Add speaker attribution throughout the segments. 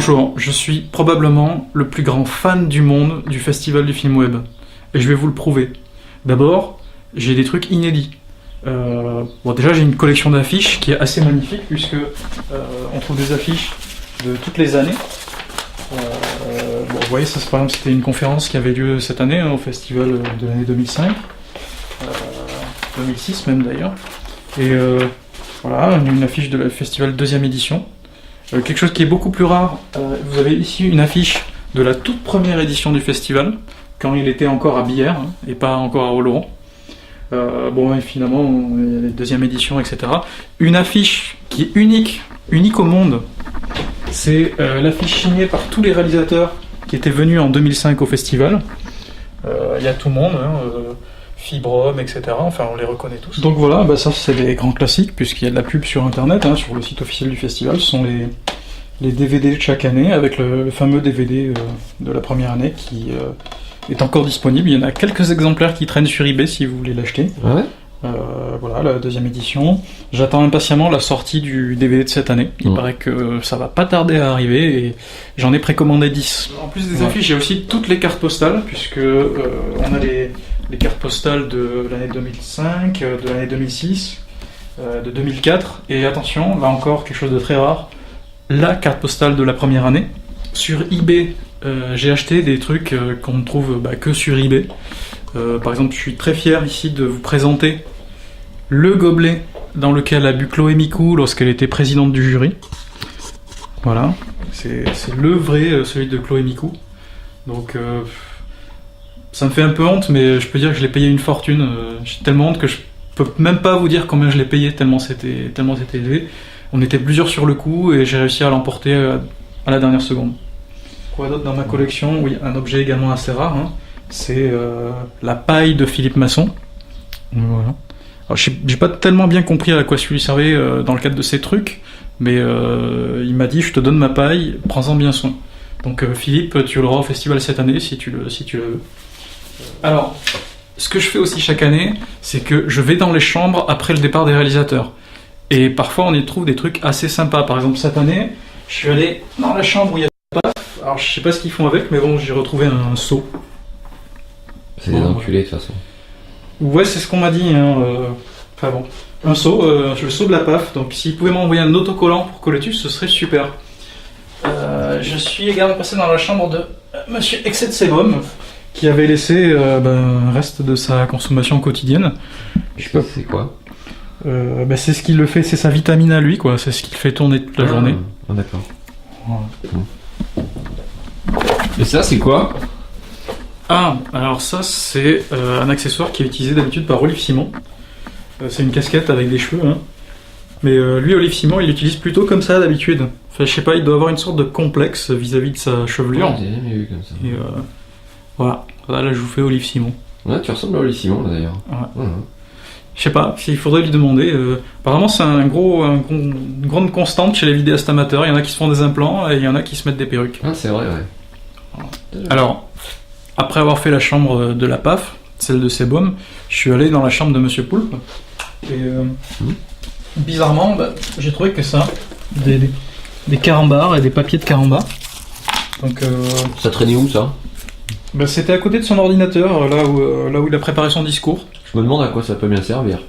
Speaker 1: Bonjour, je suis probablement le plus grand fan du monde du Festival du film web. Et je vais vous le prouver. D'abord, j'ai des trucs inédits. Déjà, j'ai une collection d'affiches qui est assez magnifique, puisque on trouve des affiches de toutes les années. Vous voyez, ça, par exemple, c'était une conférence qui avait lieu cette année, au festival de l'année 2005. 2006 même d'ailleurs. Et voilà, une affiche de la festival 2e édition. Quelque chose qui est beaucoup plus rare, vous avez ici une affiche de la toute première édition du festival, quand il était encore à Billère, et pas encore à Oloron. Et finalement, il y a la 2e édition, etc. Une affiche qui est unique au monde, c'est l'affiche signée par tous les réalisateurs qui étaient venus en 2005 au festival. Il y a tout le monde, Fibrom, etc. Enfin, on les reconnaît tous. Donc voilà, ça c'est des grands classiques, puisqu'il y a de la pub sur Internet, sur le site officiel du festival. Ce sont les DVD de chaque année, avec le fameux DVD de la première année qui est encore disponible. Il y en a quelques exemplaires qui traînent sur eBay si vous voulez l'acheter.
Speaker 2: Ouais.
Speaker 1: Voilà, la 2e édition. J'attends impatiemment la sortie du DVD de cette année. Il paraît que ça va pas tarder à arriver et j'en ai précommandé 10. En plus des affiches, j'ai aussi toutes les cartes postales, puisque on a les cartes postales de l'année 2005, de l'année 2006, de 2004, et attention, là encore quelque chose de très rare, la carte postale de la première année. Sur eBay, j'ai acheté des trucs qu'on ne trouve que sur eBay. Par exemple, je suis très fier ici de vous présenter le gobelet dans lequel a bu Chloé Micou lorsqu'elle était présidente du jury. Voilà, c'est le vrai, celui de Chloé Micou. Donc, ça me fait un peu honte, mais je peux dire que je l'ai payé une fortune. J'ai tellement honte que je peux même pas vous dire combien je l'ai payé, tellement c'était élevé. On était plusieurs sur le coup et j'ai réussi à l'emporter à la dernière seconde. Quoi d'autre dans ma collection? Oui, un objet également assez rare, c'est la paille de Philippe Masson. Voilà. Alors, j'ai pas tellement bien compris à quoi ça lui servait dans le cadre de ces trucs, mais il m'a dit: je te donne ma paille, prends-en bien soin. Donc Philippe, tu l'auras au festival cette année si tu le veux. Alors, ce que je fais aussi chaque année, c'est que je vais dans les chambres après le départ des réalisateurs. Et parfois on y trouve des trucs assez sympas. Par exemple, cette année, je suis allé dans la chambre où il y a PAF. Alors je sais pas ce qu'ils font avec, mais bon, j'ai retrouvé un seau.
Speaker 2: C'est des enculés de toute façon.
Speaker 1: Ouais, c'est ce qu'on m'a dit. Enfin bon, un seau, le seau de la PAF. Donc s'ils pouvaient m'envoyer un autocollant pour coller dessus, ce serait super. Je suis également passé dans la chambre de Monsieur Excès de Sébum, qui avait laissé un reste de sa consommation quotidienne. Je sais pas.
Speaker 2: C'est quoi?
Speaker 1: C'est ce qui le fait, c'est sa vitamine à lui, quoi. C'est ce qui le fait tourner toute la journée.
Speaker 2: Ah, d'accord. Et ça, c'est quoi?
Speaker 1: Ah, alors ça, c'est un accessoire qui est utilisé d'habitude par Olive Simon. C'est une casquette avec des cheveux, Mais lui, Olive Simon, il l'utilise plutôt comme ça d'habitude. Enfin, je sais pas, il doit avoir une sorte de complexe vis-à-vis de sa chevelure.
Speaker 2: J'ai jamais vu comme ça.
Speaker 1: Et voilà, là je vous fais Olive Simon.
Speaker 2: Ouais, tu ressembles à Olive Simon là d'ailleurs.
Speaker 1: Ouais. Je sais pas, il faudrait lui demander. Apparemment, c'est une grande constante chez les vidéastes amateurs. Il y en a qui se font des implants et il y en a qui se mettent des perruques.
Speaker 2: Ah, c'est vrai, ouais.
Speaker 1: Alors, après avoir fait la chambre de la PAF, celle de Sébum, je suis allé dans la chambre de Monsieur Poulpe. Et bizarrement, j'ai trouvé que ça, des carambars et des papiers de carambar. Donc,
Speaker 2: ça traînait où ça?
Speaker 1: C'était à côté de son ordinateur, là où il a préparé son discours.
Speaker 2: Je me demande à quoi ça peut bien servir.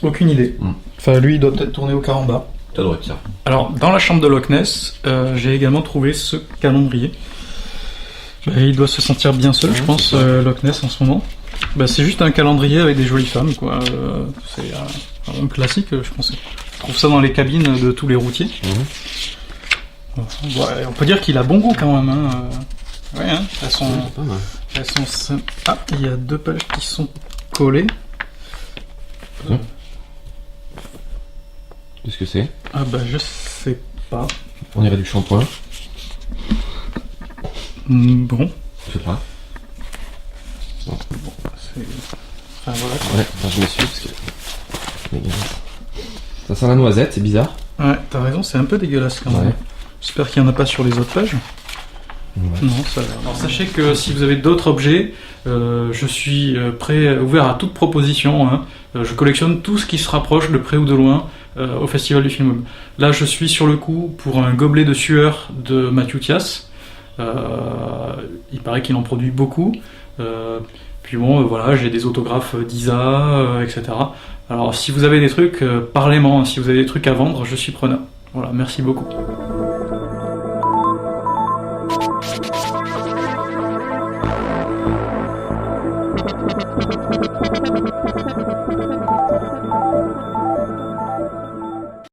Speaker 1: Aucune idée. Enfin, lui, il doit peut-être tourner au carambar.
Speaker 2: Ça doit être ça.
Speaker 1: Alors, dans la chambre de Loch Ness, j'ai également trouvé ce calendrier. Il doit se sentir bien seul, je pense, Loch Ness en ce moment. C'est juste un calendrier avec des jolies femmes, quoi. C'est un classique, je pense. Je trouve ça dans les cabines de tous les routiers. On peut dire qu'il a bon goût quand même. Ouais, elles sont Ah, il y a 2 pages qui sont collées.
Speaker 2: Qu'est-ce que c'est?
Speaker 1: Ah je sais pas.
Speaker 2: On dirait du shampoing.
Speaker 1: Bon.
Speaker 2: Je sais pas.
Speaker 1: Bon, c'est... Enfin voilà.
Speaker 2: Ouais, je me suis parce que... Ça sent la noisette, c'est bizarre.
Speaker 1: Ouais, t'as raison, c'est un peu dégueulasse quand même.
Speaker 2: Ouais.
Speaker 1: J'espère qu'il n'y en a pas sur les autres pages. Ouais. Non, ça a l'air. Alors sachez que si vous avez d'autres objets, je suis ouvert à toute proposition. Je collectionne tout ce qui se rapproche de près ou de loin au Festival du Film Web. Là, je suis sur le coup pour un gobelet de sueur de Mathieu Thias. Il paraît qu'il en produit beaucoup. Puis bon, voilà, j'ai des autographes d'Isa, etc. Alors, si vous avez des trucs, parlez-moi. Si vous avez des trucs à vendre, je suis preneur. Voilà, merci beaucoup.